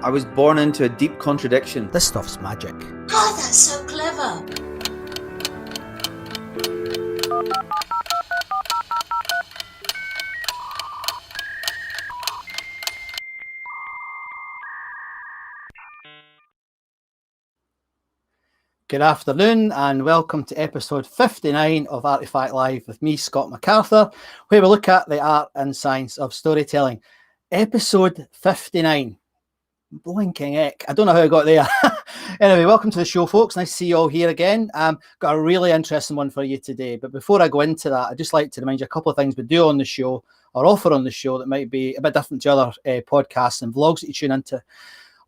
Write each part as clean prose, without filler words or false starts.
I was born into a deep contradiction. This stuff's magic. God, that's so clever. Good afternoon and welcome to episode 59 of ARTEFACTLive with me, Scott MacArthur, where we look at the art and science of storytelling. Episode 59. Blinking heck. I don't know how I got there. Anyway, welcome to the show, folks. Nice to see you all here again. Got a really interesting one for you today. But before I go into that, I'd just like to remind you a couple of things we do on the show or offer on the show that might be a bit different to other podcasts and vlogs that you tune into.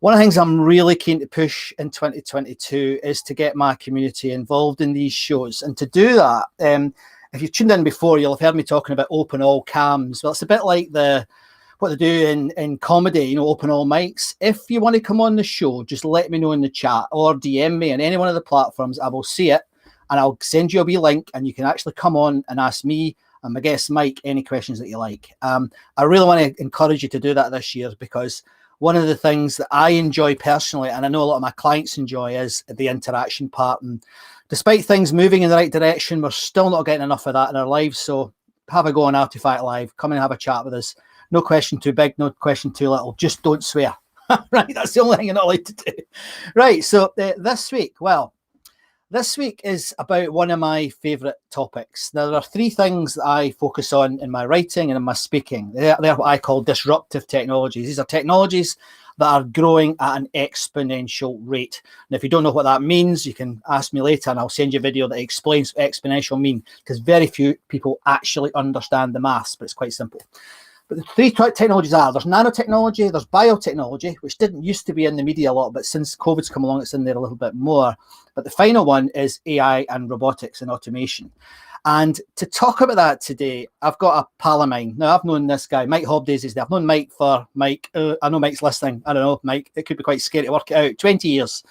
One of the things I'm really keen to push in 2022 is to get my community involved in these shows. And to do that, if you've tuned in before, you'll have heard me talking about open all cams. Well, it's a bit like what they do in comedy, open all mics. If you want to come on the show, just let me know in the chat or DM me on any one of the platforms. I will see it and I'll send you a wee link and you can actually come on and ask me and my guest Mike any questions that you like. I really want to encourage you to do that this year because one of the things that I enjoy personally, and I know a lot of my clients enjoy, is the interaction part. And despite things moving in the right direction, we're still not getting enough of that in our lives. So have a go on ARTEFACTLive. Come and have a chat with us. No question too big, no question too little. Just don't swear. Right, that's the only thing you're not allowed to do. Right, so this week is about one of my favourite topics. There are three things that I focus on in my writing and in my speaking. They're what I call disruptive technologies. These are technologies that are growing at an exponential rate. And if you don't know what that means, you can ask me later and I'll send you a video that explains what exponential mean, because very few people actually understand the maths, but it's quite simple. But the three technologies there's nanotechnology, there's biotechnology, which didn't used to be in the media a lot, but since COVID's come along, it's in there a little bit more. But the final one is AI and robotics and automation. And to talk about that today, I've got a pal of mine. Now, I've known this guy, Mike Hobday is his name. I've known Mike I know Mike's listening. I don't know, Mike, it could be quite scary to work it out. 20 years.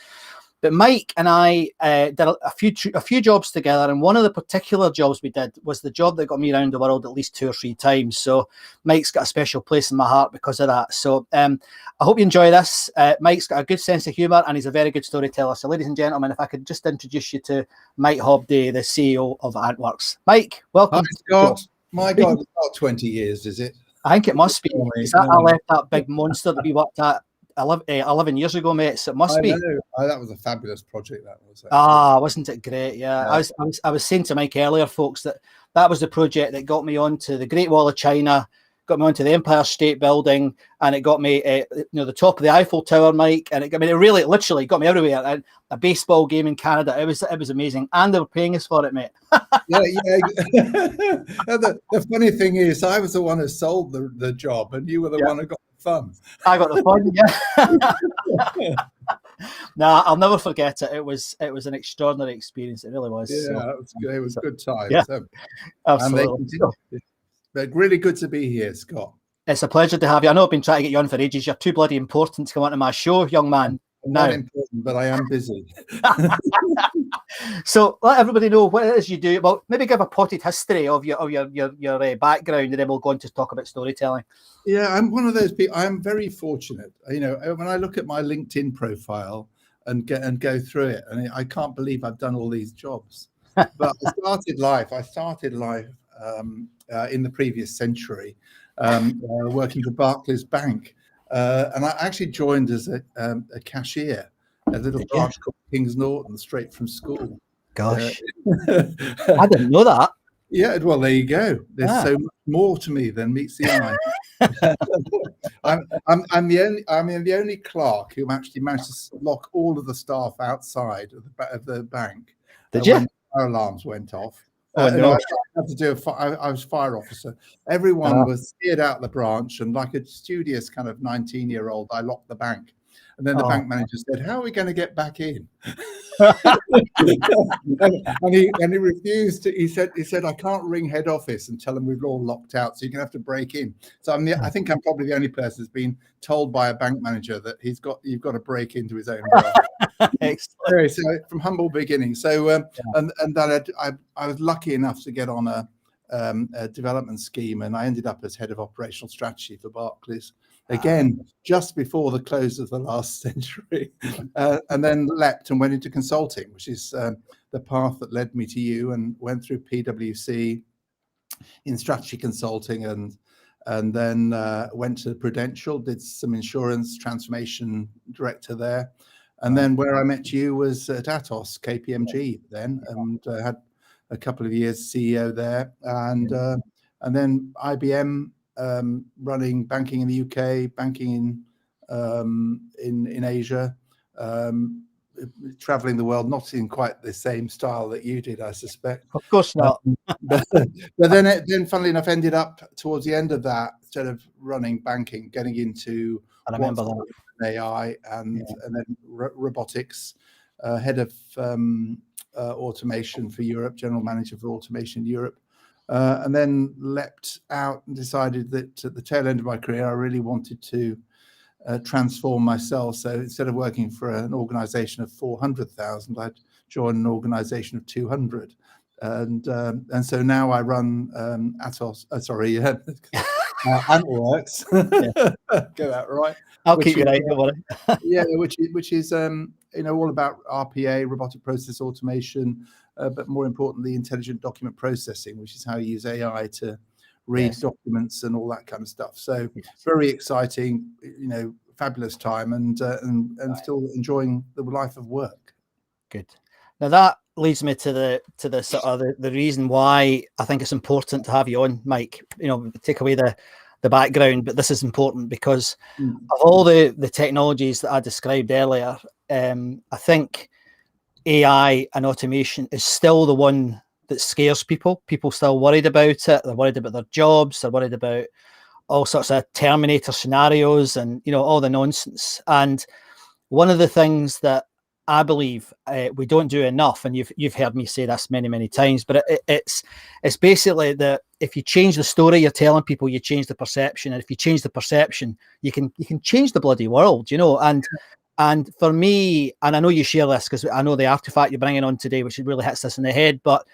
But Mike and I did a few jobs together, and one of the particular jobs we did was the job that got me around the world at least 2 or 3 times. So Mike's got a special place in my heart because of that. So I hope you enjoy this. Mike's got a good sense of humour and he's a very good storyteller. So ladies and gentlemen, if I could just introduce you to Mike Hobday, the CEO of AntWorks. Mike, welcome. Hi, Scott. My God, it's not 20 years, is it? I think it must be. I left that big monster that we worked at 11 years ago, mate. So it must be. That was a fabulous project. That was. Wasn't it great? Yeah. I was saying to Mike earlier, folks, that was the project that got me onto the Great Wall of China, got me onto the Empire State Building, and it got me, the top of the Eiffel Tower, Mike. And it really, literally got me everywhere. And a baseball game in Canada. It was amazing, and they were paying us for it, mate. Yeah. The funny thing is, I was the one who sold the job, and you were the one who got the funds. I got the fun, yeah. Nah, I'll never forget it. It was an extraordinary experience. It really was. Yeah, so, it was good times. Yeah, absolutely. They're really good to be here, Scott. It's a pleasure to have you. I know I've been trying to get you on for ages. You're too bloody important to come onto my show, young man. Not important, but I am busy. So let everybody know what it is you do. Well, maybe give a potted history of your background, and then we'll go on to talk about storytelling. Yeah, I'm one of those people. I'm very fortunate. When I look at my LinkedIn profile and go through it, and I can't believe I've done all these jobs. But I started life in the previous century, working for Barclays Bank. And I actually joined as a cashier at a little branch called Kings Norton, straight from school. Gosh, I didn't know that. Yeah, well, there you go. There's so much more to me than meets the eye. I'm the only clerk who actually managed to lock all of the staff outside of the bank. Did you? When fire alarms went off. No. I had to do I was fire officer. Everyone was steered out the branch, and like a studious kind of 19-year-old, I locked the bank. And then the bank manager said, "How are we going to get back in?" and he refused to. He said, "I can't ring head office and tell them we've all locked out, so you're going to have to break in." So I think I'm probably the only person who's been told by a bank manager that you've got to break into his own branch. So from humble beginnings. So and then I was lucky enough to get on a development scheme, and I ended up as head of operational strategy for Barclays. again, just before the close of the last century, and then leapt and went into consulting, which is the path that led me to you, and went through PwC in strategy consulting, and then went to Prudential, did some insurance transformation director there. And then where I met you was at Atos, KPMG then, and had a couple of years CEO there. And then IBM, running banking in the UK, banking in Asia, traveling the world, not in quite the same style that you did, I suspect. Of course not. But then, funnily enough, ended up towards the end of that, instead of running banking, getting into I remember that. AI and then robotics, head of automation for Europe, general manager for automation in Europe, and then leapt out and decided that at the tail end of my career, I really wanted to transform myself. So instead of working for an organization of 400,000, I'd join an organization of 200. And so now I run ATOS, AntWorks. Go out right. I'll keep you right. Don't worry. Yeah, which is all about RPA, robotic process automation, but more importantly, intelligent document processing, which is how you use AI to read documents and all that kind of stuff. So very exciting, fabulous time, and still enjoying the life of work. Good. Now that leads me to the sort of the reason why I think it's important to have you on, Mike. Take away the background, but this is important because of all the technologies that I described earlier. I think AI and automation is still the one that scares people. People still worried about it. They're worried about their jobs. They're worried about all sorts of Terminator scenarios and all the nonsense. And one of the things that I believe we don't do enough, and you've heard me say this many times, but it's basically that if you change the story you're telling people, you change the perception, and if you change the perception, you can change the bloody world, And for me, and I know you share this because I know the artifact you're bringing on today, which really hits this in the head. But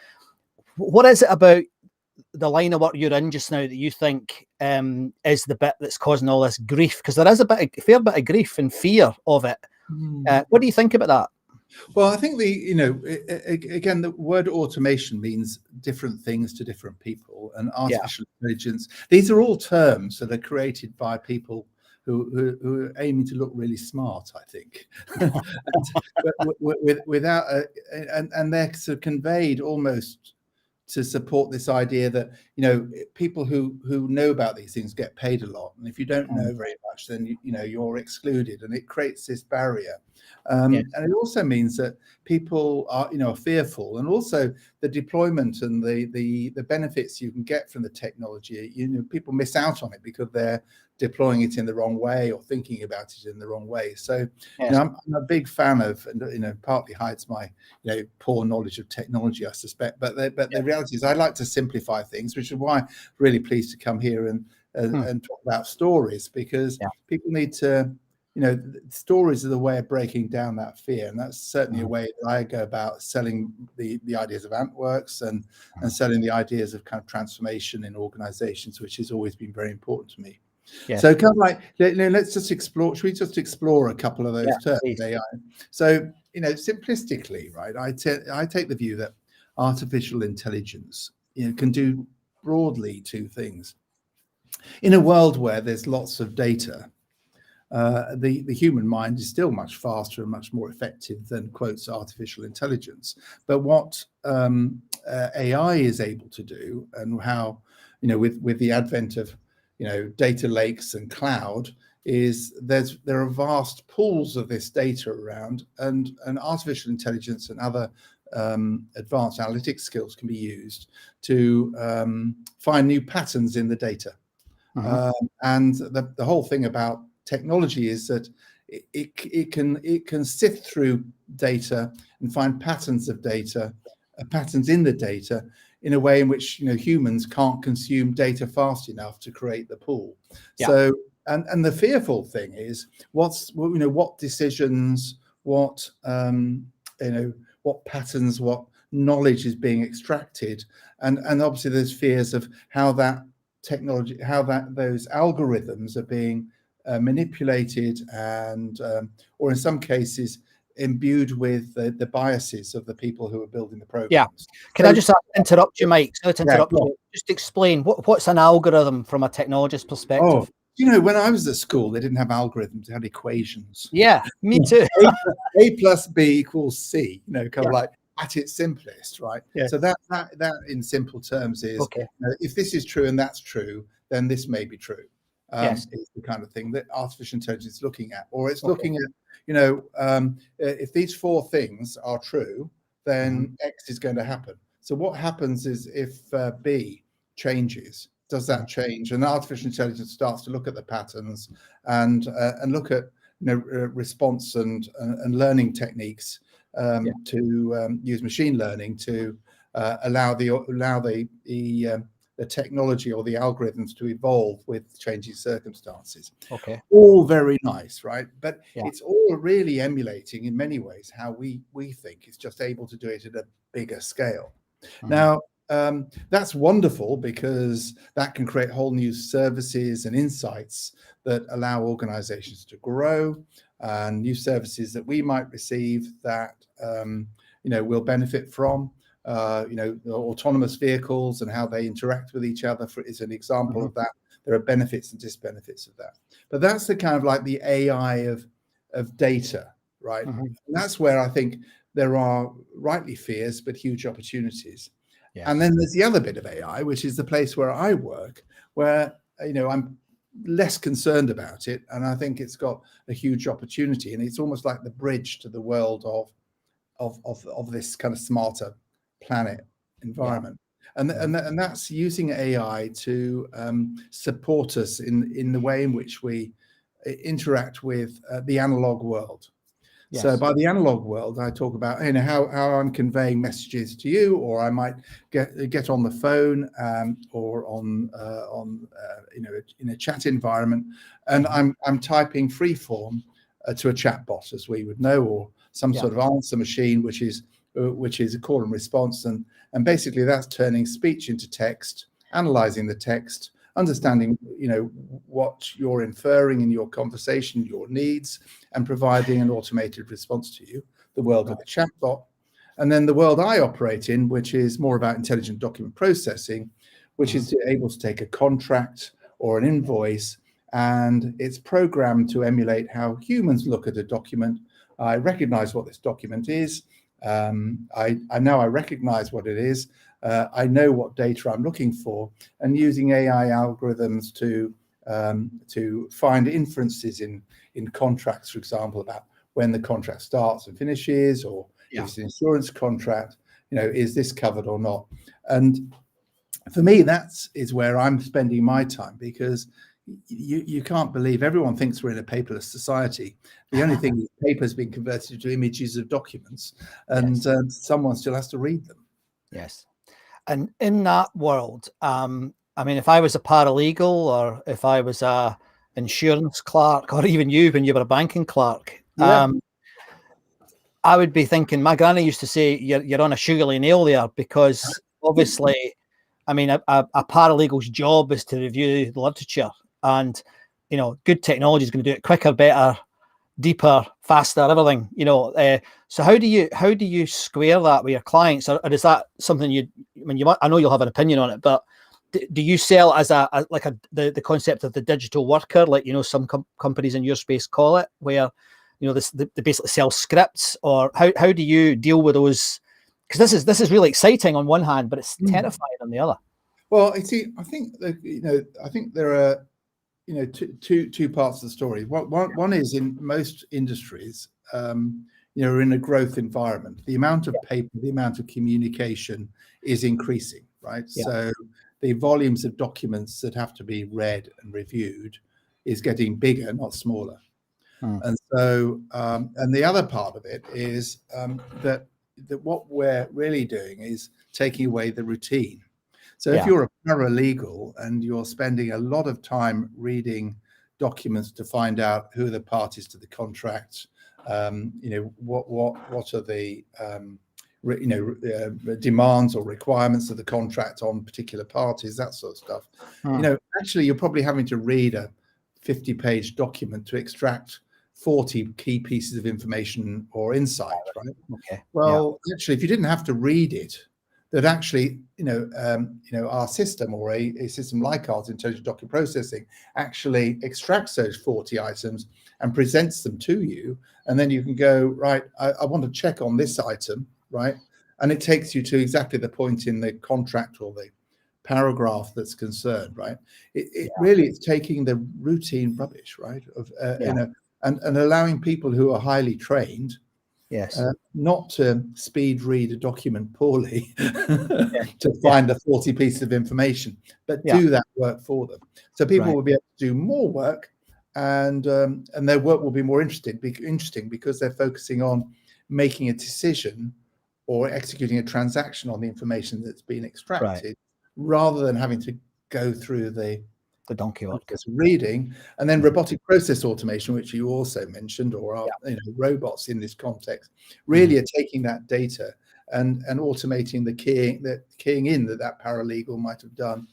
what is it about the line of work you're in just now that you think is the bit that's causing all this grief? Because there is a fair bit of grief and fear of it. What do you think about that? Well, I think again, the word automation means different things to different people, and artificial intelligence. These are all terms that are created by people who are aiming to look really smart, I think, without and they're sort of conveyed almost to support this idea that people who know about these things get paid a lot, and if you don't know very much, then you're excluded, and it creates this barrier. And it also means that people are fearful, and also the deployment and the benefits you can get from the technology. People miss out on it because they're deploying it in the wrong way or thinking about it in the wrong way. So I'm a big fan of, partly hides my poor knowledge of technology, I suspect, but the reality is I like to simplify things, which is why I'm really pleased to come here and talk about stories, because people need to stories are the way of breaking down that fear, and that's certainly a way that I go about selling the ideas of AntWorks and selling the ideas of kind of transformation in organizations, which has always been very important to me. So kind of like, let's just explore. Should we just explore a couple of those terms? AI. So simplistically, right? I take the view that artificial intelligence can do broadly two things. In a world where there's lots of data, the human mind is still much faster and much more effective than, quotes, artificial intelligence. But what AI is able to do, and how with the advent of data lakes and cloud, is there are vast pools of this data around, and artificial intelligence and other advanced analytics skills can be used to find new patterns in the data. And the whole thing about technology is that it can sift through data and find patterns of data, patterns in the data, in a way in which humans can't consume data fast enough to create the pool. So and the fearful thing is what decisions, what patterns, what knowledge is being extracted, and obviously there's fears of how that technology, those algorithms are being manipulated and, or in some cases, imbued with the biases of the people who are building the programs. Yeah. Can I just interrupt you, Mike? Sorry to interrupt you. Just explain what's an algorithm from a technologist perspective. When I was at school, they didn't have algorithms; they had equations. Yeah, me too. A plus B equals C. Kind of like at its simplest, right? Yeah. So that in simple terms is, if this is true and that's true, then this may be true. Is the kind of thing that artificial intelligence is looking at, or it's looking at, if these 4 things are true, then X is going to happen. So what happens is if B changes, does that change? And artificial intelligence starts to look at the patterns and look at response and learning techniques to use machine learning to allow the technology or the algorithms to evolve with changing circumstances. All very nice, right? But it's all really emulating in many ways how we think. It's just able to do it at a bigger scale. Now, that's wonderful because that can create whole new services and insights that allow organizations to grow, and new services that we might receive that will benefit from. Autonomous vehicles and how they interact with each other is an example of that. There are benefits and disbenefits of that. But that's the kind of like the AI of data, right? And that's where I think there are rightly fears, but huge opportunities. And then there's the other bit of AI, which is the place where I work, where I'm less concerned about it, and I think it's got a huge opportunity, and it's almost like the bridge to the world of this kind of smarter planet environment. And that's using AI to support us in the way in which we interact with the analog world. So by the analog world, I talk about how I'm conveying messages to you, or I might get on the phone or on in a chat environment, and I'm typing free form to a chat bot, as we would know, or some sort of answer machine, which is a call and response, and basically that's turning speech into text, analyzing the text, understanding what you're inferring in your conversation, your needs, and providing an automated response to you, the world of the chatbot. And then the world I operate in, which is more about intelligent document processing, which is able to take a contract or an invoice, and it's programmed to emulate how humans look at a document. I recognize what this document is. I know I recognize what it is. I know what data I'm looking for, and using AI algorithms to find inferences in contracts, for example, about when the contract starts and finishes, or if it's an insurance contract, is this covered or not? And for me, that is where I'm spending my time, because you can't believe, everyone thinks we're in a paperless society. The only thing is paper's been converted into images of documents, and someone still has to read them. Yes. And in that world, if I was a paralegal, or if I was a insurance clerk, or even you when you were a banking clerk, I would be thinking, my granny used to say, you're on a sugarly nail there, because obviously, a paralegal's job is to review the literature, and good technology is going to do it quicker, better, deeper, faster, everything. So how do you square that with your clients, or is that something I know you'll have an opinion on it, but do you sell as the concept of the digital worker, like some companies in your space call it, where they basically sell scripts, or how do you deal with those? Because this is really exciting on one hand, but it's terrifying on the other. Well, I think there are two parts of the story. One is, in most industries, are in a growth environment. The amount of paper, the amount of communication is increasing, right? So the volumes of documents that have to be read and reviewed is getting bigger, not smaller. And so, and the other part of it is that what we're really doing is taking away the routine. So if you're a paralegal and you're spending a lot of time reading documents to find out who are the parties to the contract, what are the demands or requirements of the contract on particular parties, that sort of stuff. Actually, you're probably having to read a 50-page document to extract 40 key pieces of information or insight, right? Okay. Well, actually, if you didn't have to read it, that actually, our system or a system like ours, intelligent document processing, actually extracts those 40 items and presents them to you. And then you can go, right, I want to check on this item, right? And it takes you to exactly the point in the contract or the paragraph that's concerned, right? It really is taking the routine rubbish, right? And allowing people who are highly trained, not to speed read a document poorly to find the 40 pieces of information, but do that work for them. So people will be able to do more work, and their work will be more interesting because they're focusing on making a decision or executing a transaction on the information that's been extracted, rather than having to go through the donkey work reading. And then robotic process automation, which you also mentioned, or robots in this context, really are taking that data and automating the keying in that paralegal might have done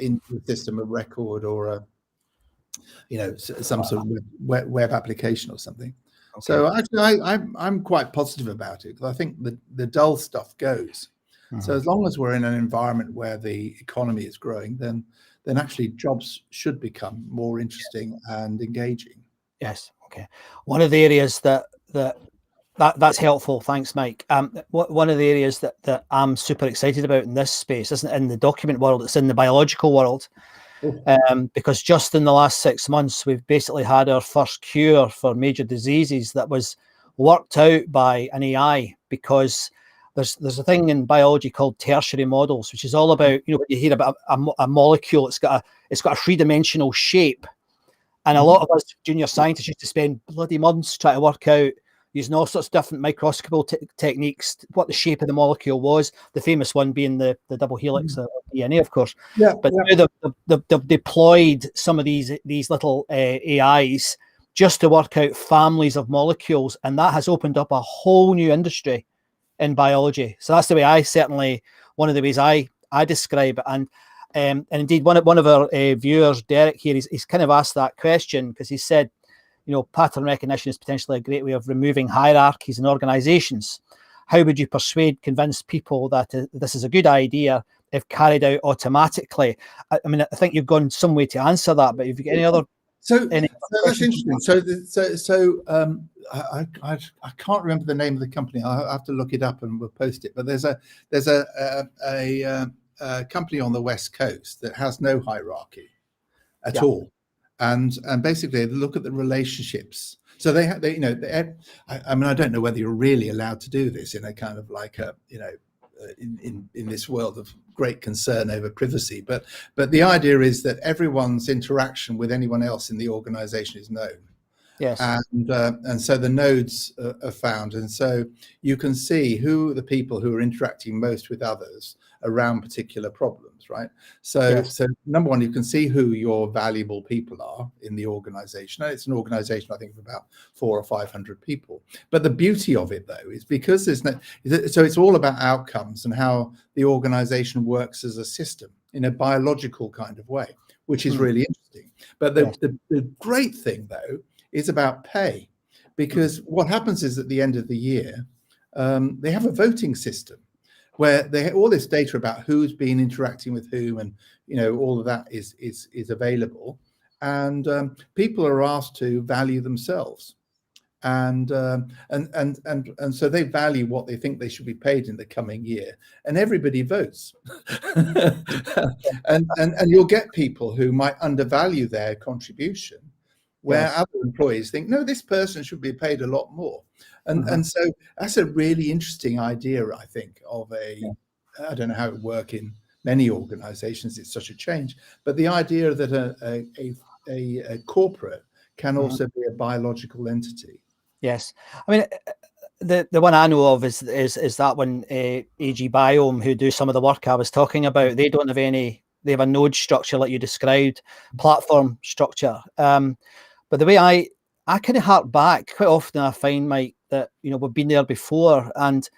into the system of record, or some sort of web application or something. So actually, I'm quite positive about it, because I think the dull stuff goes. So as long as we're in an environment where the economy is growing, then actually jobs should become more interesting and engaging. Yes. Okay. One of the areas that's helpful. Thanks, Mike. One of the areas that I'm super excited about in this space isn't in the document world; it's in the biological world. Because just in the last 6 months, we've basically had our first cure for major diseases that was worked out by an AI, because there's a thing in biology called tertiary models, which is all about, when you hear about a molecule, it's got a three-dimensional shape. And a lot of us junior scientists used to spend bloody months trying to work out, using all sorts of different microscopical techniques, what the shape of the molecule was. The famous one being the double helix of DNA, of course. But now they've deployed some of these little AIs just to work out families of molecules, and that has opened up a whole new industry in biology. So that's the way one of the ways I describe it. And indeed, one of our viewers, Derek here, he's kind of asked that question, because he said, pattern recognition is potentially a great way of removing hierarchies in organizations. How would you convince people that this is a good idea if carried out automatically? I mean, I think you've gone some way to answer that, but if you get any other... So that's interesting. So I can't remember the name of the company. I'll have to look it up and we'll post it. But there's a company on the West Coast that has no hierarchy at all, and basically they look at the relationships. So I mean, I don't know whether you're really allowed to do this in a kind of like in this world of great concern over privacy, but the idea is that everyone's interaction with anyone else in the organization is known. Yes. And so the nodes are found, and so you can see who the people who are interacting most with others around particular problems, right? So number one, you can see who your valuable people are in the organization. And it's an organization, I think, of about 400 or 500 people. But the beauty of it, though, is because so it's all about outcomes and how the organization works as a system in a biological kind of way, which is really interesting. But the great thing, though, is about pay, because what happens is at the end of the year, they have a voting system where they have all this data about who's been interacting with whom, and all of that is available, and people are asked to value themselves, and so they value what they think they should be paid in the coming year, and everybody votes. and you'll get people who might undervalue their contribution, where other employees think, no, this person should be paid a lot more. And so that's a really interesting idea, I think, of I don't know how it would work in many organizations, it's such a change, but the idea that a corporate can also be a biological entity. Yes. I mean, the one I know of is that one, AG Biome, who do some of the work I was talking about. They don't have they have a node structure like you described, platform structure. But the way I kind of hark back, quite often I find, Mike, that, we've been there before, and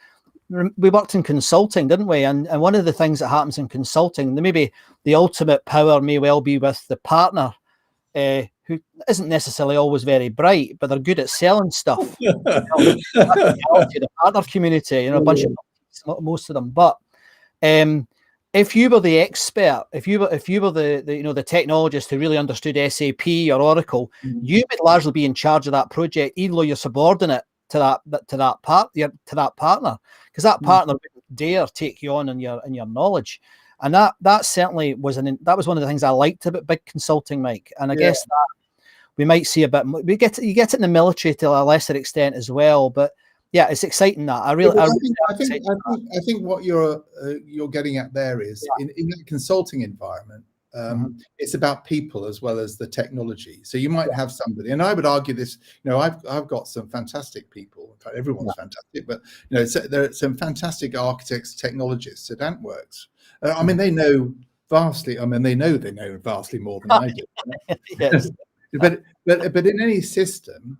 we worked in consulting, didn't we? And one of the things that happens in consulting, maybe the ultimate power may well be with the partner who who isn't necessarily always very bright, but they're good at selling stuff. That's the reality of the partner community, a bunch of most of them. But if you were the expert, if you were the the technologist who really understood SAP or Oracle, you would largely be in charge of that project, even though you're subordinate to that partner, because that partner wouldn't dare take you on in your knowledge. And that certainly was that was one of the things I liked about big consulting, Mike. And I guess that we might see a bit more. You get it in the military to a lesser extent as well, but yeah, it's exciting that I think what you're getting at there is in that consulting environment, it's about people as well as the technology. So you might have somebody, and I would argue this. I've got some fantastic people. In fact, everyone's fantastic, but there are some fantastic architects, technologists at AntWorks. I mean, they know vastly. I mean, they know vastly more than I do. Yes. But in any system,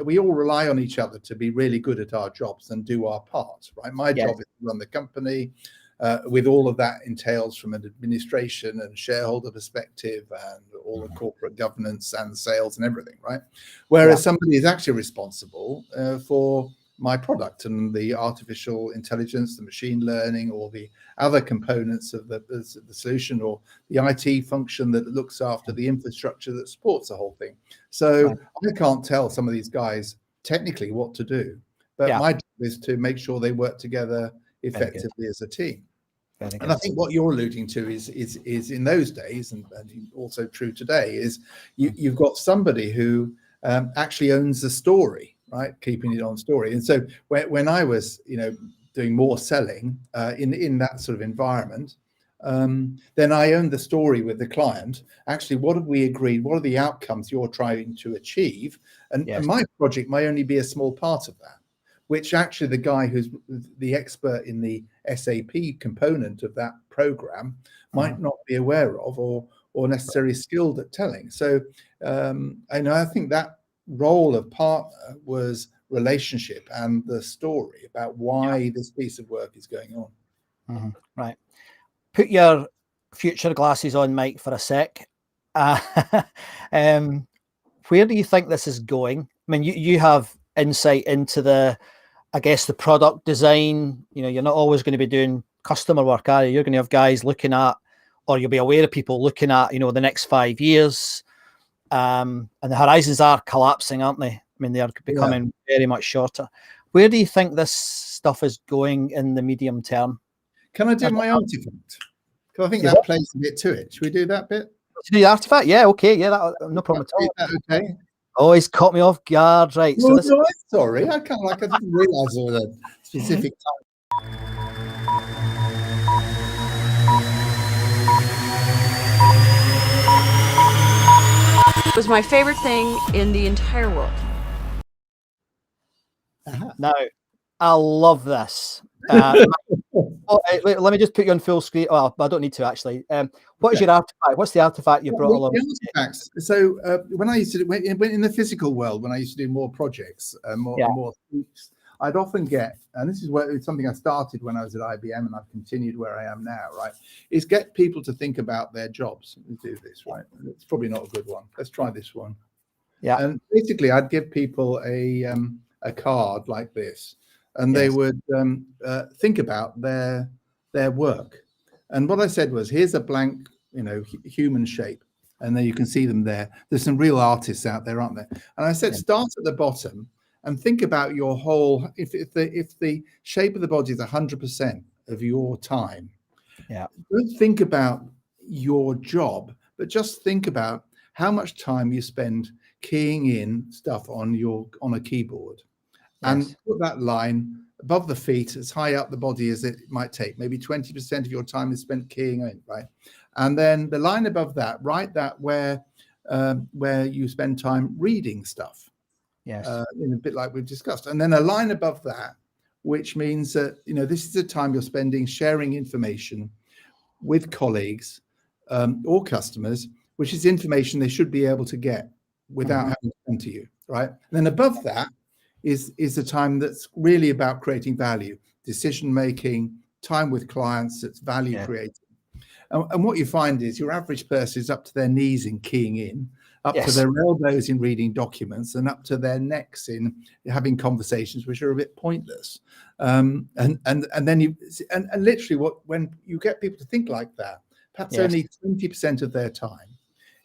we all rely on each other to be really good at our jobs and do our part, right? My job is to run the company, with all of that entails from an administration and shareholder perspective and all the corporate governance and sales and everything, right? Whereas somebody is actually responsible for my product and the artificial intelligence, the machine learning, or the other components of the solution, or the IT function that looks after the infrastructure that supports the whole thing. So I can't tell some of these guys technically what to do, but my job is to make sure they work together effectively as a team. And I think what you're alluding to is in those days, and also true today, is you've got somebody who actually owns the story, right? Keeping it on story. And so when I was, doing more selling in that sort of environment, then I owned the story with the client. Actually, what have we agreed? What are the outcomes you're trying to achieve? And my project may only be a small part of that, which actually the guy who's the expert in the SAP component of that program might not be aware of or necessarily skilled at telling. So I think that role of partner was relationship and the story about why this piece of work is going on. Right. Put your future glasses on, Mike, for a sec. Where do you think this is going? I mean, you have insight into the product design. You're not always going to be doing customer work, are you? You're going to have guys looking at, or you'll be aware of people looking at, the next 5 years. And the horizons are collapsing, aren't they? I mean, they are becoming very much shorter. Where do you think this stuff is going in the medium term? Can I do my artifact? Because I think that plays a bit to it. Should we do that bit? To do the artifact? Yeah, okay. Yeah, no problem at all. Is that okay? Oh, he's caught me off guard. Right. No, I'm sorry. I didn't realize there was a specific time. It was my favorite thing in the entire world. Now, I love this. Let me just put you on full screen. Well, I don't need to actually. What is your artifact? What's the artifact you brought along? The artifacts. So when I used to do in the physical world, when I used to do more projects, more speaks, I'd often get, and this is something I started when I was at IBM, and I've continued where I am now. Right, is get people to think about their jobs. Let me do this. Right, it's probably not a good one. Let's try this one. Yeah, and basically, I'd give people a card like this. And they would think about their work. And what I said was, here's a blank, human shape. And then you can see them there. There's some real artists out there, aren't there? And I said, start at the bottom and think about your whole, if the shape of the body is 100% of your time, don't think about your job, but just think about how much time you spend keying in stuff on a keyboard. And put that line above the feet, as high up the body as it might take. Maybe 20% of your time is spent keying in, right? And then the line above that, write that where you spend time reading stuff. Yes. In a bit like we've discussed. And then a line above that, which means that, this is the time you're spending sharing information with colleagues or customers, which is information they should be able to get without having to come to you, right? And then above that, is the time that's really about creating value, decision making, time with clients that's value creating. And what you find is your average person is up to their knees in keying in, up to their elbows in reading documents and up to their necks in having conversations which are a bit pointless. And then literally when you get people to think like that, perhaps only 20% of their time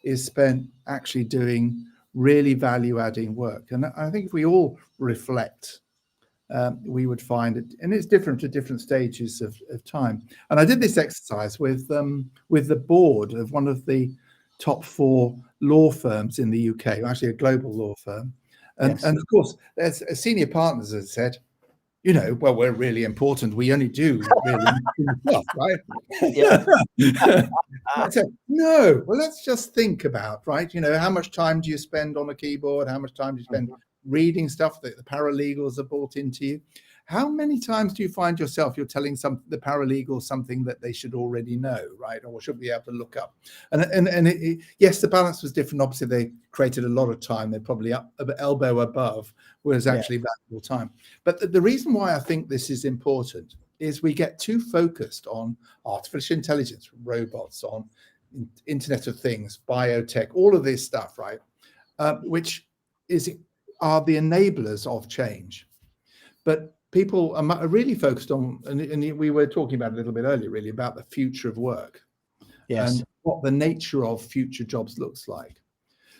is spent actually doing really value-adding work. And I think if we all reflect, we would find it, and it's different at different stages of time. And I did this exercise with the board of one of the top 4 law firms in the UK, actually a global law firm. And of course, there's senior partners that said, well, we're really important. We only do really important stuff, right? I said, no, well, let's just think about, right? How much time do you spend on a keyboard? How much time do you spend reading stuff that the paralegals have brought into you? How many times do you find yourself you're telling the paralegals something that they should already know, right? Or should be able to look up? And yes, the balance was different. Obviously, they created a lot of time. They're probably up elbow above, whereas actually valuable time. But the reason why I think this is important is we get too focused on artificial intelligence, robots, on Internet of Things, biotech, all of this stuff, right? Which are the enablers of change. But people are really focused on, and we were talking about a little bit earlier, really, about the future of work and what the nature of future jobs looks like.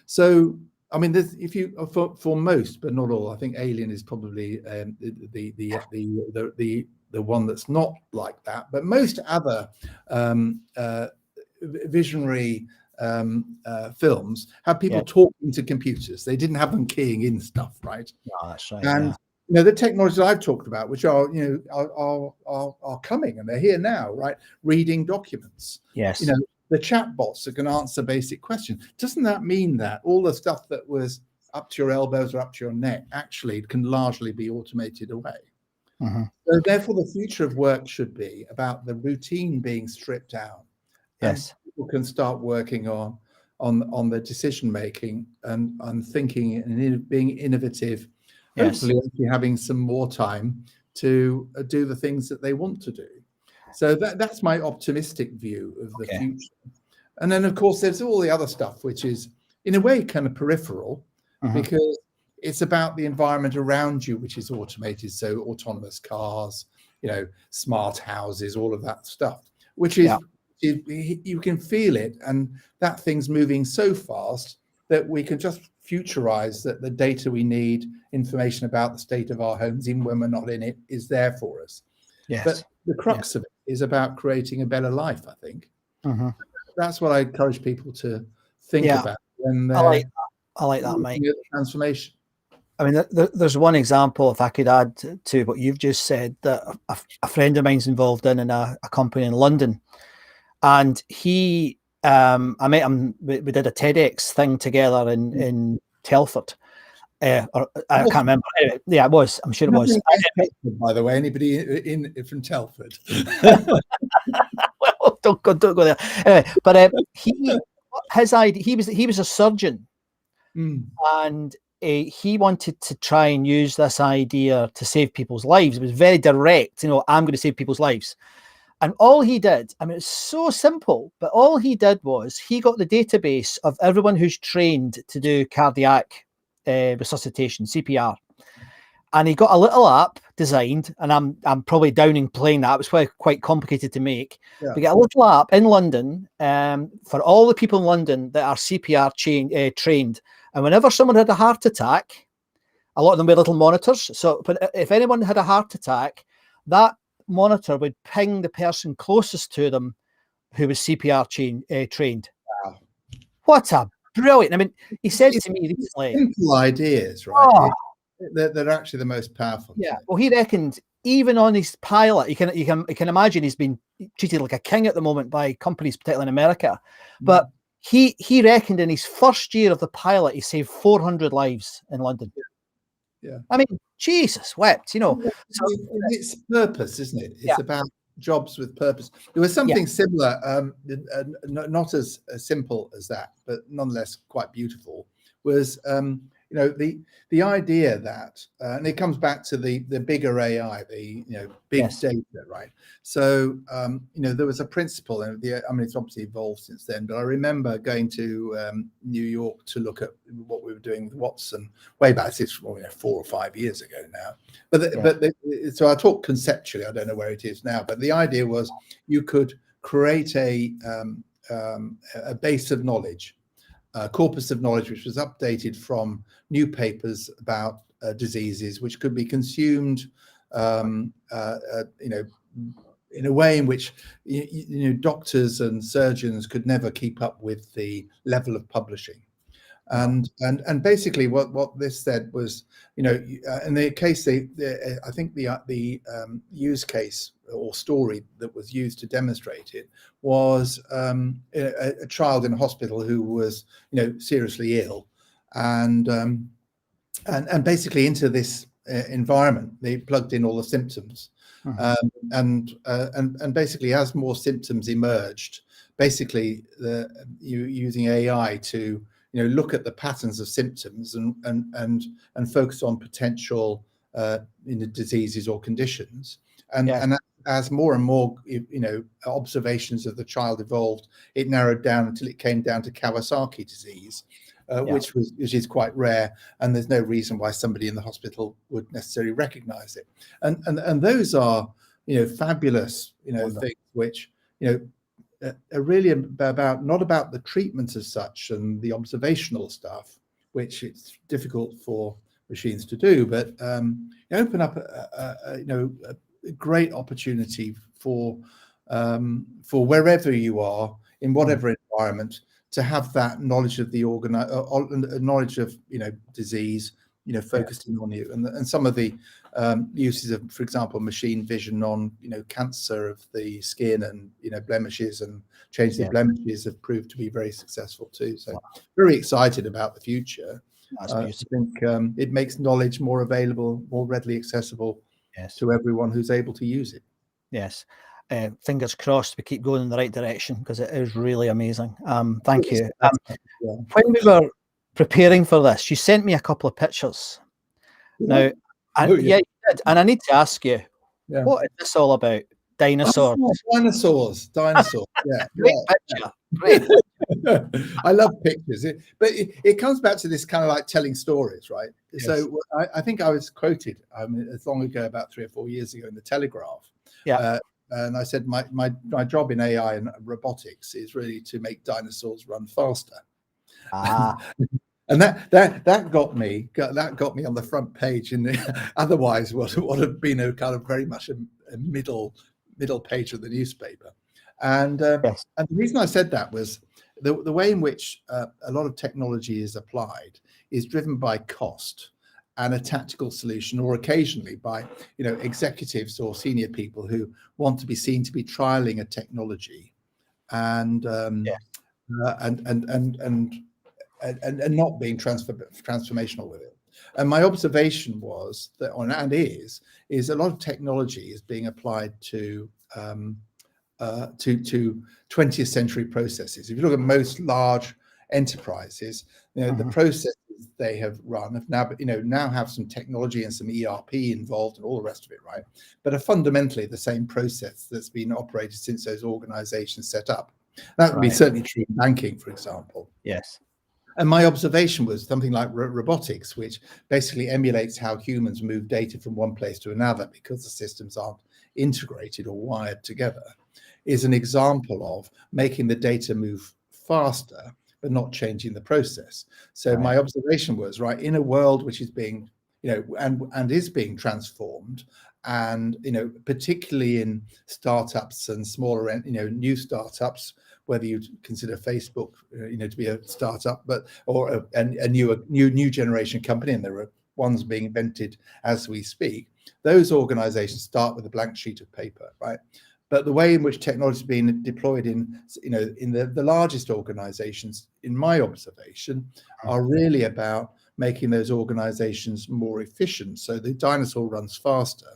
So, I mean, if you for most, but not all, I think Alien is probably the one that's not like that. But most other visionary films have people talking to computers. They didn't have them keying in stuff, right? Oh, that's right. And the technologies I've talked about, which are are coming and they're here now, right? Reading documents. Yes. The chatbots that can answer basic questions. Doesn't that mean that all the stuff that was up to your elbows or up to your neck actually can largely be automated away? So therefore, the future of work should be about the routine being stripped out. Yes. And people can start working on the decision making and thinking and being innovative. Hopefully, actually having some more time to do the things that they want to do. So that's my optimistic view of the future. And then, of course, there's all the other stuff, which is in a way kind of peripheral, because it's about the environment around you, which is automated. So autonomous cars, smart houses, all of that stuff, which is you can feel it. And that thing's moving so fast that we can just futurize that the data we need, information about the state of our homes, even when we're not in it, is there for us. Yes. But the crux of it is about creating a better life, I think. That's what I encourage people to think about when they're I like that, Mike. Transformation. I mean, there's one example, if I could add to what you've just said, that a friend of mine's involved in a company in London. And he, I met him, we did a TEDx thing together in Telford. Or I can't remember. Anyway, it was. I'm sure it was. By the way, anybody from Telford? Well, don't go there. Anyway, but his idea. He was a surgeon, and he wanted to try and use this idea to save people's lives. It was very direct. I'm going to save people's lives. And all he did, I mean, it's so simple, but all he did was he got the database of everyone who's trained to do cardiac resuscitation, CPR. And he got a little app designed, and I'm probably downplaying that. It was quite complicated to make. We got a little app in London for all the people in London that are CPR trained. And whenever someone had a heart attack, a lot of them were little monitors. So but if anyone had a heart attack, that monitor would ping the person closest to them who was CPR trained. Wow. What a brilliant. I mean, he said to me recently, simple ideas, right? They're actually the most powerful. Yeah. Well, he reckoned even on his pilot, you can imagine he's been treated like a king at the moment by companies, particularly in America. But he reckoned in his first year of the pilot, he saved 400 lives in London. Yeah. I mean, Jesus wept, So it's purpose, isn't it? It's about jobs with purpose. There was something similar, not as simple as that, but nonetheless quite beautiful, was the idea that, and it comes back to the bigger AI, the big Yes. data, right? So there was a principle, and it's obviously evolved since then. But I remember going to New York to look at what we were doing with Watson way back. It's 4 or 5 years ago now. So I talk conceptually. I don't know where it is now, but the idea was you could create a base of knowledge. Corpus of knowledge, which was updated from new papers about diseases, which could be consumed, in a way in which doctors and surgeons could never keep up with the level of publishing. And basically, what this said was, in the case, I think the use case or story that was used to demonstrate it was a child in a hospital who was, seriously ill, and basically into this environment they plugged in all the symptoms, and basically as more symptoms emerged, basically using AI to look at the patterns of symptoms and focus on potential diseases or conditions, and as more and more observations of the child evolved, it narrowed down until it came down to Kawasaki disease, which is quite rare, and there's no reason why somebody in the hospital would necessarily recognize it. And those are fabulous things which are really about not about the treatment as such and the observational stuff, which it's difficult for machines to do, but open up a great opportunity for wherever you are in whatever environment to have that knowledge of the knowledge of disease focused in on you, and some of the uses of, for example, machine vision on cancer of the skin and blemishes and change the blemishes have proved to be very successful too. So very excited about the future. I think it makes knowledge more available, more readily accessible to everyone who's able to use it. Yes. Fingers crossed we keep going in the right direction, because it is really amazing. Thank you. When we were preparing for this, you sent me a couple of pictures. Now, you did, and I need to ask you, what is this all about? Dinosaurs. Dinosaurs. Yeah. Great picture. Great. I love pictures, but it comes back to this kind of like telling stories, right? Yes. So I think I was quoted as long ago, about 3 or 4 years ago, in the Telegraph. And I said my job in AI and robotics is really to make dinosaurs run faster. And that got me on the front page in the otherwise what would have been a kind of very much a middle page of the newspaper. And the reason I said that was the way in which a lot of technology is applied is driven by cost and a tactical solution, or occasionally by executives or senior people who want to be seen to be trialing a technology and not being transformational with it. And my observation was that, is a lot of technology is being applied to 20th century processes. If you look at most large enterprises, the processes they have run have now have some technology and some ERP involved and all the rest of it, right? But are fundamentally the same process that's been operated since those organizations set up. That would be certainly true in banking, for example. Yes. And my observation was something like robotics, which basically emulates how humans move data from one place to another because the systems aren't integrated or wired together, is an example of making the data move faster, but not changing the process. So my observation was, in a world which is being, and is being transformed, and, particularly in startups and smaller, new startups, whether you consider Facebook, to be a startup, or a new generation company, and there are ones being invented as we speak. Those organizations start with a blank sheet of paper, right? But the way in which technology is being deployed in the largest organizations, in my observation, are really about making those organizations more efficient. So the dinosaur runs faster,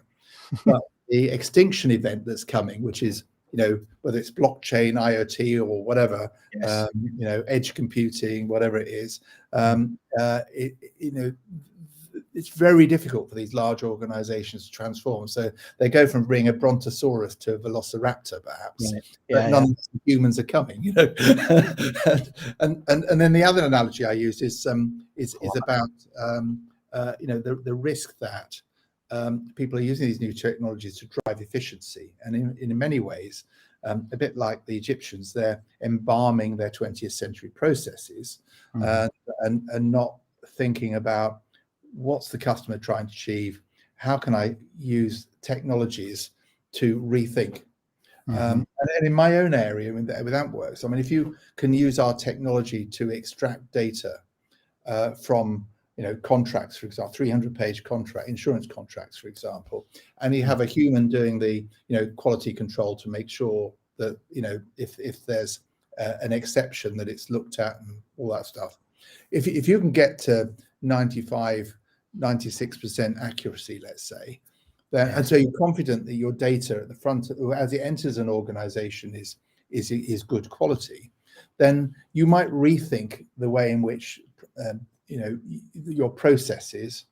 but the extinction event that's coming, which is whether it's blockchain, IoT, or whatever, Yes. edge computing, whatever it is, it's very difficult for these large organizations to transform. So they go from being a brontosaurus to a velociraptor, perhaps, but none of the humans are coming, and then the other analogy I use is about the risk that people are using these new technologies to drive efficiency, and in many ways, a bit like the Egyptians, they're embalming their 20th century processes, and not thinking about what's the customer trying to achieve, how can I use technologies to rethink. And in my own area with AntWorks, I mean, if you can use our technology to extract data from contracts, for example, 300-page contract, insurance contracts, for example, and you have a human doing the quality control to make sure that if there's an exception, that it's looked at and all that stuff. If you can get to 96% accuracy, let's say, then, and so you're confident that your data at the front, as it enters an organization, is good quality, then you might rethink the way in which your processes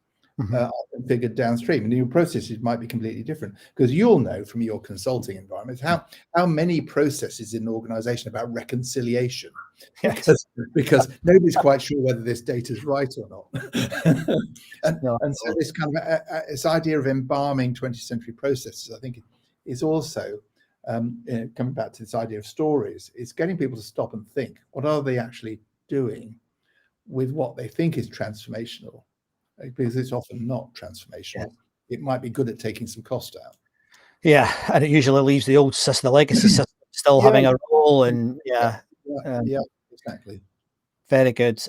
are configured downstream, and your processes might be completely different, because you'll know from your consulting environment how many processes in an organization about reconciliation, because nobody's quite sure whether this data is right or not. and so this kind of this idea of embalming 20th century processes, I think, is also coming back to this idea of stories. It's getting people to stop and think, what are they actually doing with what they think is transformational, because it's often not transformational. It might be good at taking some cost out. Yeah, and it usually leaves the old system, the legacy system, still having a role. And exactly. Very good.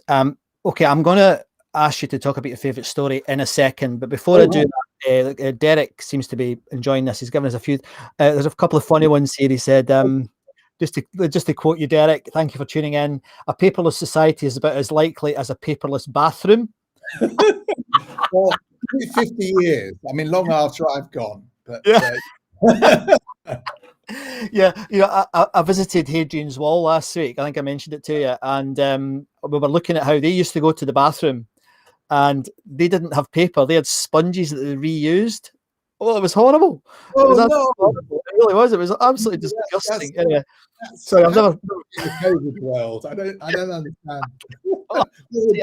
Okay, I'm going to ask you to talk about your favourite story in a second, but before I do that, Derek seems to be enjoying this. He's given us a few. There's a couple of funny ones here. He said, just to quote you, Derek, thank you for tuning in. A paperless society is about as likely as a paperless bathroom. Well, 50 years. I mean, long after I've gone. But, I visited Hadrian's Wall last week. I think I mentioned it to you, and we were looking at how they used to go to the bathroom, and they didn't have paper; they had sponges that they reused. Oh, it was horrible. Horrible. It really was. It was absolutely disgusting. Anyway, sorry, I've never in the COVID world. I don't understand.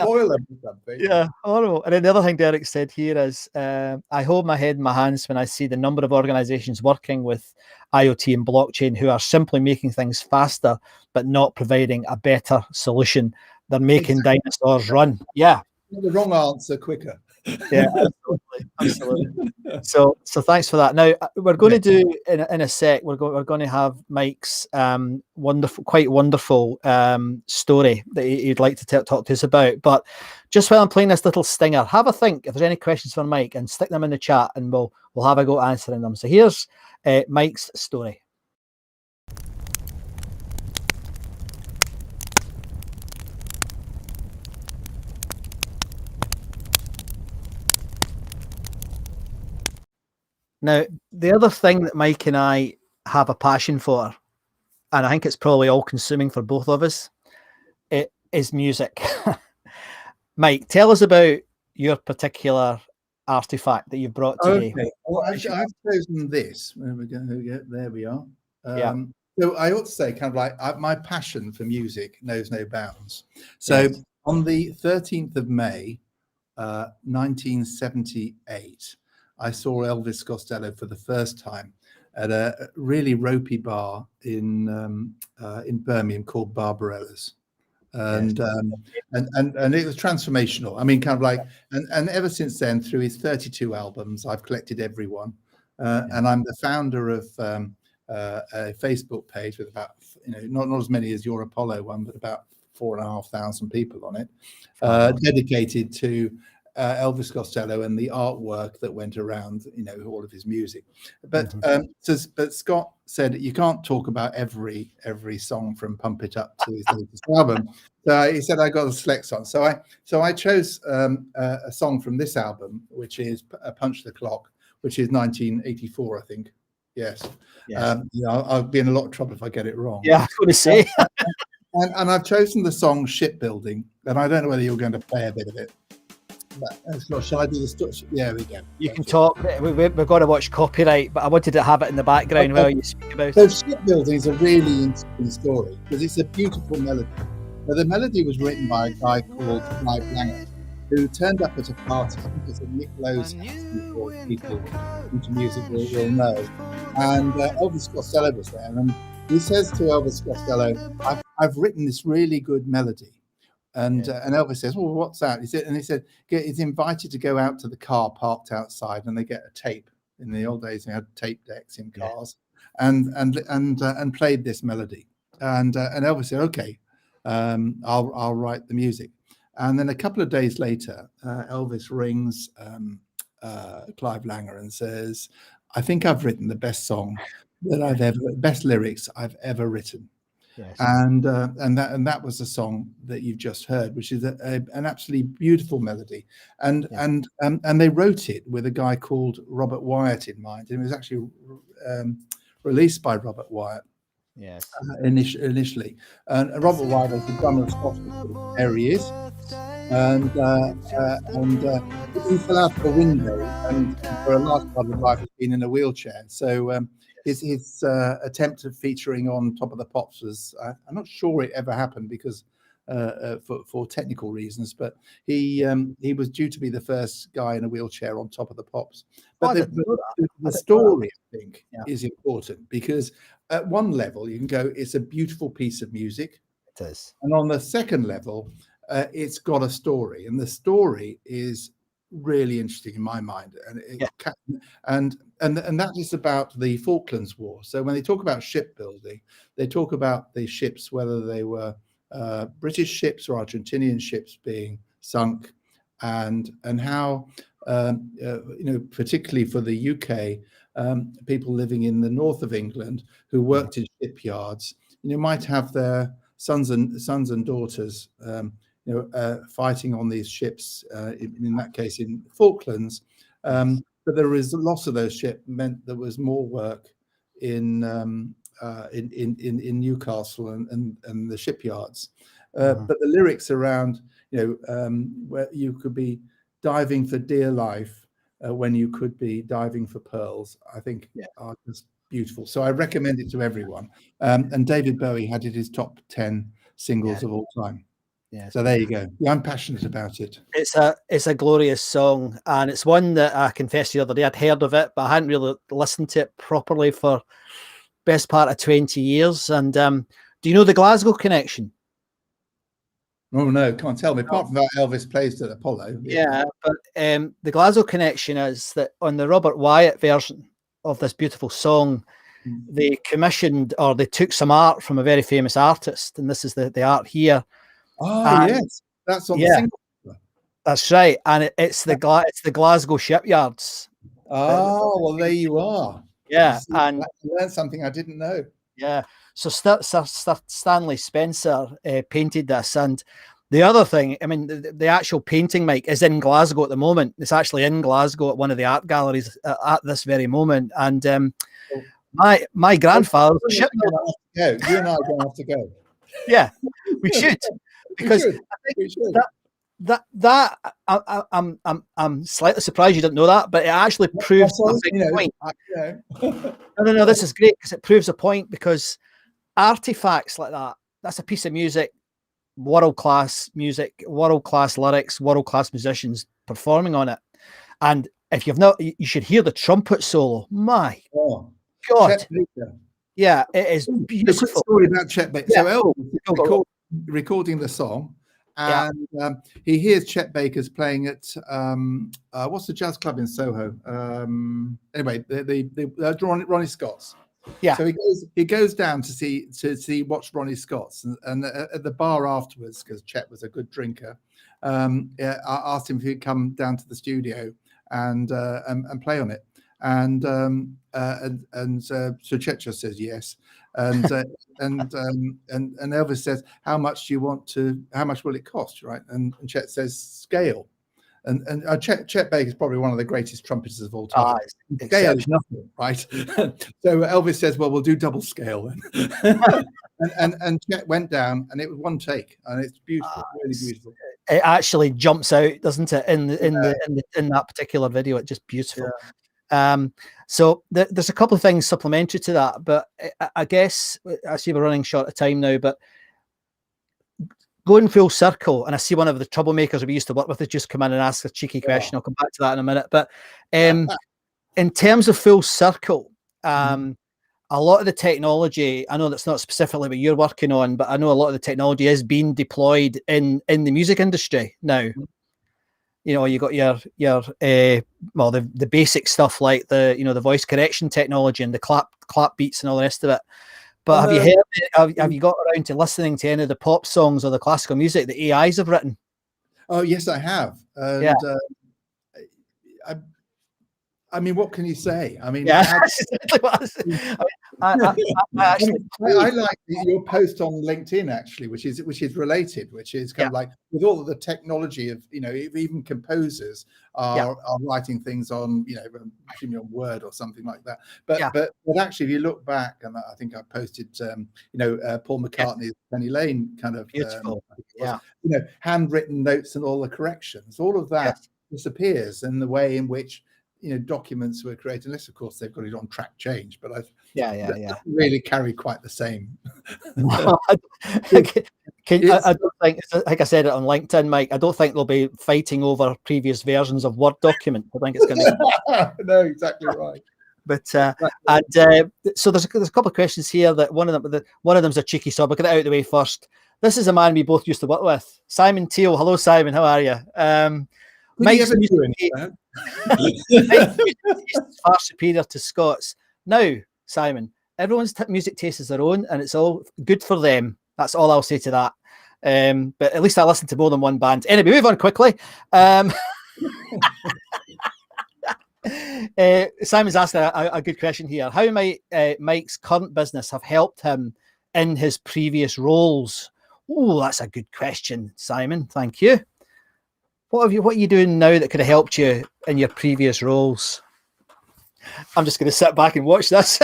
Boil them or something. Yeah, horrible. And then the other thing Derek said here is, I hold my head in my hands when I see the number of organizations working with IoT and blockchain who are simply making things faster, but not providing a better solution. They're making dinosaurs run. Yeah. The wrong answer quicker. Yeah, absolutely. So thanks for that. Now we're going to do in a sec. We're going to have Mike's quite wonderful story that he'd like to talk to us about. But just while I'm playing this little stinger, have a think if there's any questions for Mike and stick them in the chat, and we'll have a go answering them. So here's Mike's story. Now, the other thing that Mike and I have a passion for, and I think it's probably all consuming for both of us, it is music. Mike, tell us about your particular artifact that you've brought today. Okay. Well, I've chosen this. There we are. So I ought to say, kind of like, my passion for music knows no bounds. So on the 13th of May, 1978, I saw Elvis Costello for the first time at a really ropey bar in Birmingham called Barbarella's, and it was transformational. I mean, kind of like, and ever since then, through his 32 albums, I've collected every one, and I'm the founder of a Facebook page with about not as many as your Apollo one, but about 4,500 people on it, dedicated to Elvis Costello and the artwork that went around, all of his music. But but Scott said you can't talk about every song from Pump It Up to his latest album. So he said I got a select song. So I chose a song from this album, which is Punch the Clock, which is 1984, I think. Yes. Yes. I'll be in a lot of trouble if I get it wrong. Yeah, I was going to say. And I've chosen the song Shipbuilding, and I don't know whether you're going to play a bit of it. But shall I do the story? Yeah, we go. You can talk. We've got to watch copyright, but I wanted to have it in the background while you speak about So it. Shipbuilding is a really interesting story because it's a beautiful melody. Now, the melody was written by a guy called Mike Hobday, who turned up at a party. I think it's a McLuhan, for people into music will know. And Elvis Costello was there, and he says to Elvis Costello, "I've written this really good melody." And Elvis says, "Well, what's that?" He said, he's invited to go out to the car parked outside, and they get a tape. In the old days, they had tape decks in cars, and played this melody. And Elvis said, "Okay, I'll write the music." And then a couple of days later, Elvis rings Clive Langer and says, "I think I've written the best song best lyrics I've ever written." Yes. And that was the song that you've just heard, which is an absolutely beautiful melody. And they wrote it with a guy called Robert Wyatt in mind. And it was actually released by Robert Wyatt. Yes. Initially, and Robert Wyatt was the drummer of Scotland. There he is, and he fell out of a window, and for a large part of his life, he's been in a wheelchair. So his attempt at featuring on Top of the Pops was, I'm not sure it ever happened because for technical reasons, but he was due to be the first guy in a wheelchair on Top of the Pops. But the story, I think, is important because at one level you can go, it's a beautiful piece of music. It is. And on the second level, it's got a story, and the story is really interesting in my mind, and that is about the Falklands War. So when they talk about shipbuilding, they talk about the ships, whether they were British ships or Argentinian ships being sunk, and how particularly for the UK, people living in the north of England who worked in shipyards, might have their sons and daughters fighting on these ships, in that case in Falklands, but the loss of those ships meant there was more work in Newcastle and the shipyards. But the lyrics around, where you could be diving for dear life when you could be diving for pearls, I think are just beautiful. So I recommend it to everyone. And David Bowie had it his top 10 singles of all time. Yeah. So there you go. Yeah, I'm passionate about it. It's a glorious song, and it's one that I confessed the other day I'd heard of it, but I hadn't really listened to it properly for best part of 20 years. And do you know the Glasgow Connection? Oh no, can't tell me. Apart from that, Elvis plays at Apollo. Yeah, but the Glasgow Connection is that on the Robert Wyatt version of this beautiful song, they commissioned, or they took some art from a very famous artist, and this is the art here. Oh, yes, that's on the single. That's right, and it's the Glasgow shipyards. Oh, well, there you are. Yeah, and I learned something I didn't know. Yeah, so Stanley Spencer painted this, and the other thing, I mean, the actual painting, Mike, is in Glasgow at the moment. It's actually in Glasgow at one of the art galleries at this very moment, and my grandfather. You and I are going to have to go. Yeah, we should. Because that I'm slightly surprised you didn't know that, but it actually proves a big point. No, this is great because it proves a point, because artifacts like that's a piece of music, world-class music, world-class lyrics, world-class musicians performing on it. And if you've not, you should hear the trumpet solo. My God. Yeah, it is beautiful. A quick story about Chet Baker. So Elvis recording the song, and he hears Chet Baker's playing at what's the jazz club in Soho? Anyway, the Ronnie Scott's. Yeah. So he goes down to watch Ronnie Scott's, and at the bar afterwards, because Chet was a good drinker, I asked him if he'd come down to the studio and play on it. And so Chet just says yes, and Elvis says, how much will it cost, right? And Chet says scale, And Chet Baker is probably one of the greatest trumpeters of all time. It's Scale is nothing, right? So Elvis says, "Well, we'll do double scale then." and Chet went down, and it was one take, and it's beautiful, really beautiful. It actually jumps out, doesn't it? In that particular video, it's just beautiful. Yeah. So there's a couple of things supplementary to that, but I guess I see we're running short of time now, but going full circle, and I see one of the troublemakers we used to work with has just come in and asked a cheeky question. I'll come back to that in a minute. But in terms of full circle, a lot of the technology, I know that's not specifically what you're working on, but I know a lot of the technology is being deployed in the music industry now. You know, you got your the basic stuff like the voice correction technology and the clap beats and all the rest of it. But have you got around to listening to any of the pop songs or the classical music that AIs have written? Oh yes, I have. And I mean, what can you say? I mean, I like your post on LinkedIn actually, which is related, which is kind of like with all of the technology of even composers are writing things on assuming on Word or something like that. But actually, if you look back, and I think I posted Paul McCartney's Penny Lane kind of beautiful, handwritten notes and all the corrections, all of that disappears in the way in which documents were created, unless of course they've got it on track change, but really carry quite the same. I don't think, like I said it on LinkedIn, Mike, I don't think they'll be fighting over previous versions of Word documents. I think it's going to no, exactly right. But so there's a couple of questions here that one of them's a cheeky, so I'll get it out of the way first. This is a man we both used to work with, Simon Teal. Hello, Simon. How are you? Mike's far superior to Scott's. Now, Simon, everyone's music taste is their own, and it's all good for them. That's all I'll say to that. But at least I listen to more than one band. Anyway, move on quickly. Simon's asked a good question here. How might Mike's current business have helped him in his previous roles? Oh, that's a good question, Simon. Thank you. What are you doing now that could have helped you in your previous roles? I'm just going to sit back and watch this.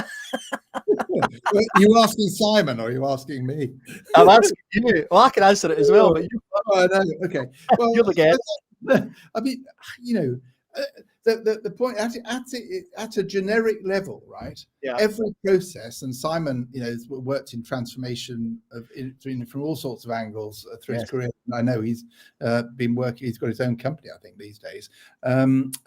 You asking Simon or are you asking me? I'm asking you. Well, I can answer it as well. But I know. Okay. Well, you're the guest. I mean, the point at a generic level, right? Yeah. Every process, and Simon, has worked in transformation from all sorts of angles through his career. I know he's been working. He's got his own company, I think, these days. I think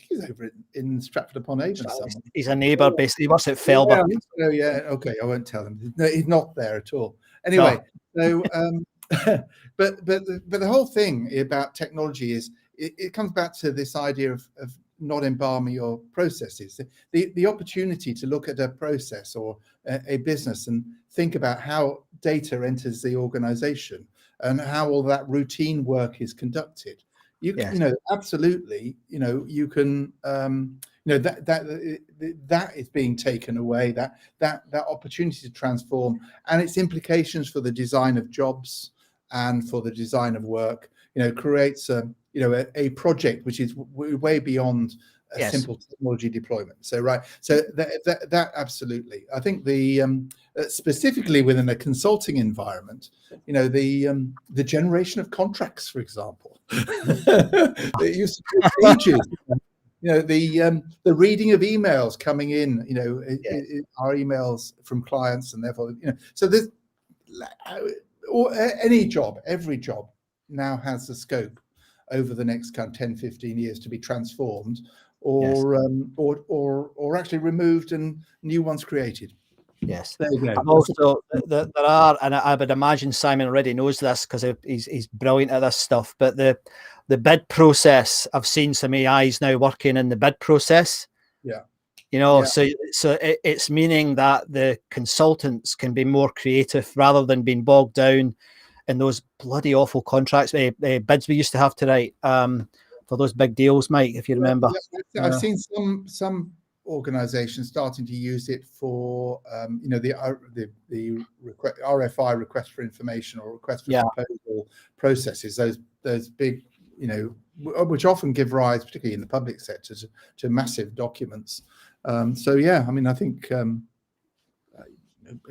he's over in Stratford upon Avon. He's a neighbour, basically. He works at Felber. Oh yeah. Okay, I won't tell him. No, he's not there at all. Anyway, so but the whole thing about technology is it comes back to this idea of not embalming your processes. The opportunity to look at a process or a business and think about how data enters the organization and how all that routine work is conducted. You can, absolutely, you can, that is being taken away. That opportunity to transform and its implications for the design of jobs and for the design of work, creates a project which is way beyond a simple technology deployment. So that absolutely. I think the specifically within a consulting environment, the generation of contracts, for example, it used to take ages. The reading of emails coming in, our emails from clients, and therefore, so there's every job now has the scope over the next kind of 10, 15 years to be transformed or actually removed and new ones created. Yes. There you go. And also there are, and I would imagine Simon already knows this because he's brilliant at this stuff, but the bid process, I've seen some AIs now working in the bid process. Yeah. So it's meaning that the consultants can be more creative rather than being bogged down in those bloody awful contracts, bids we used to have to write for those big deals, Mike, if you remember. I've seen some organizations starting to use it for the RFI, request for information, or request for proposal processes, those big which often give rise, particularly in the public sector, to massive documents. So yeah, I mean, I think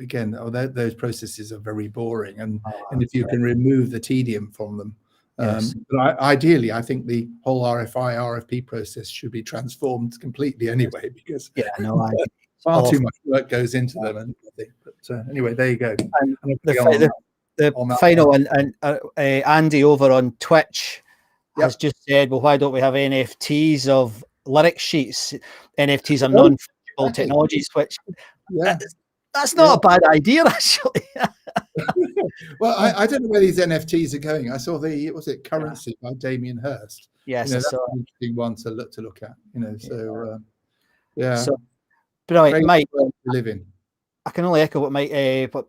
again, those processes are very boring, and if you can remove the tedium from them, but ideally, I think the whole RFI RFP process should be transformed completely anyway, because far too much work goes into them. And I think, but anyway, there you go. And the final one, and Andy over on Twitch has just said, well, why don't we have NFTs of lyric sheets? NFTs are non-fungible technologies, which that's not a bad idea, actually. Well, I don't know where these NFTs are going. I saw Currency by Damien Hirst. Yes, that's an interesting one to look at. So brilliant, Mike. Living. I can only echo what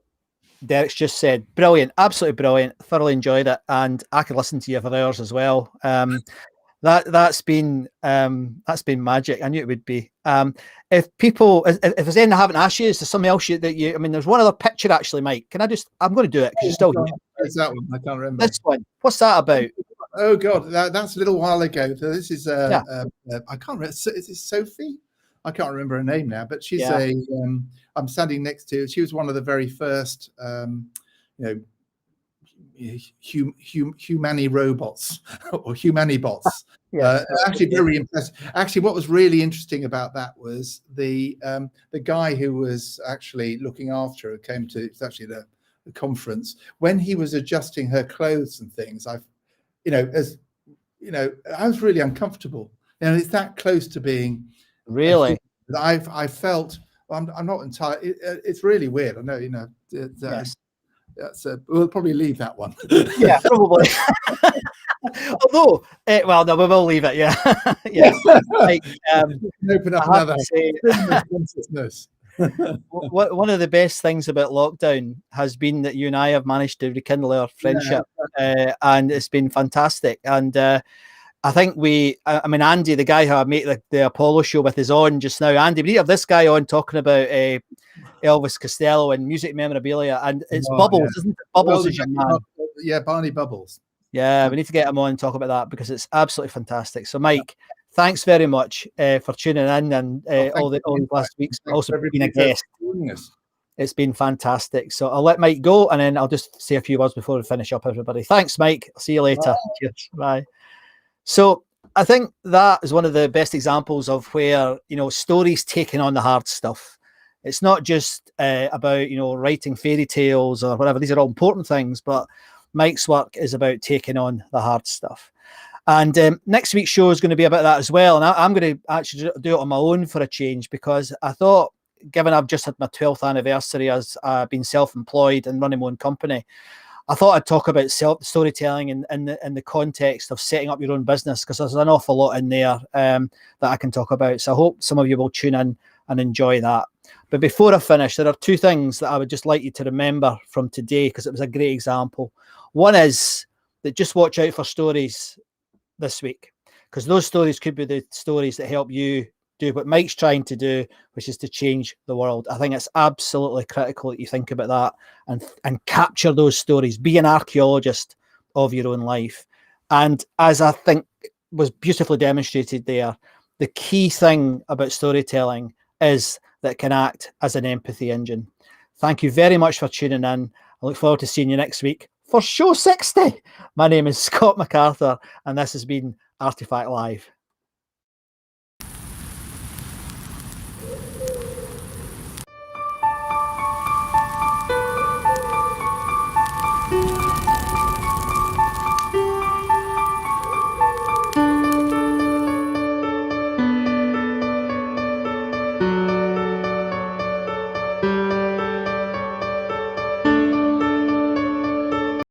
Derek's just said. Brilliant, absolutely brilliant. Thoroughly enjoyed it, and I could listen to you for hours as well. That's been magic. I knew it would be. If there's anything I haven't asked you, is there something else there's one other picture actually, Mike. I'm going to do it because you're still here. Where's that one? I can't remember. This one. What's that about? Oh God, that's a little while ago. So this is I can't remember. Is it Sophie? I can't remember her name now, but she's I'm standing next to. She was one of the very first, humani robots or humani bots. Actually very impressive. Actually, what was really interesting about that was the guy who was actually looking after her came to the conference when he was adjusting her clothes and things. I was really uncomfortable. It's that close to being really. I felt I'm not entirely. It's really weird. I know. We'll probably leave that one. Yeah, probably. Although, no, we will leave it. Yeah, yeah. Open up another consciousness. One of the best things about lockdown has been that you and I have managed to rekindle our friendship, and it's been fantastic. And I think Andy, the guy who I make the Apollo show with, is on just now. Andy, we need to have this guy on talking about Elvis Costello and music memorabilia, and it's Bubbles, isn't it? Bubbles is your man. Yeah, Barney Bubbles. Yeah, we need to get him on and talk about that because it's absolutely fantastic. So, Mike, thanks very much for tuning in and all the last weeks, but also being a guest. It's been fantastic. So I'll let Mike go, and then I'll just say a few words before we finish up, everybody. Thanks, Mike. I'll see you later. Cheers. Bye. So I think that is one of the best examples of where, stories taking on the hard stuff. It's not just about, writing fairy tales or whatever. These are all important things, but Mike's work is about taking on the hard stuff. And next week's show is going to be about that as well. And I'm going to actually do it on my own for a change, because I thought, given I've just had my 12th anniversary as being self-employed and running my own company, I thought I'd talk about storytelling in the context of setting up your own business, because there's an awful lot in there that I can talk about. So I hope some of you will tune in and enjoy that. But before I finish, there are two things that I would just like you to remember from today, because it was a great example. One is that just watch out for stories this week, because those stories could be the stories that help you do what Mike's trying to do, which is to change the world. I think it's absolutely critical that you think about that and capture those stories. Be an archaeologist of your own life. And as I think was beautifully demonstrated there, the key thing about storytelling is that it can act as an empathy engine. Thank you very much for tuning in. I look forward to seeing you next week for show 60. My name is Scott MacArthur, and this has been ARTEFACT Live.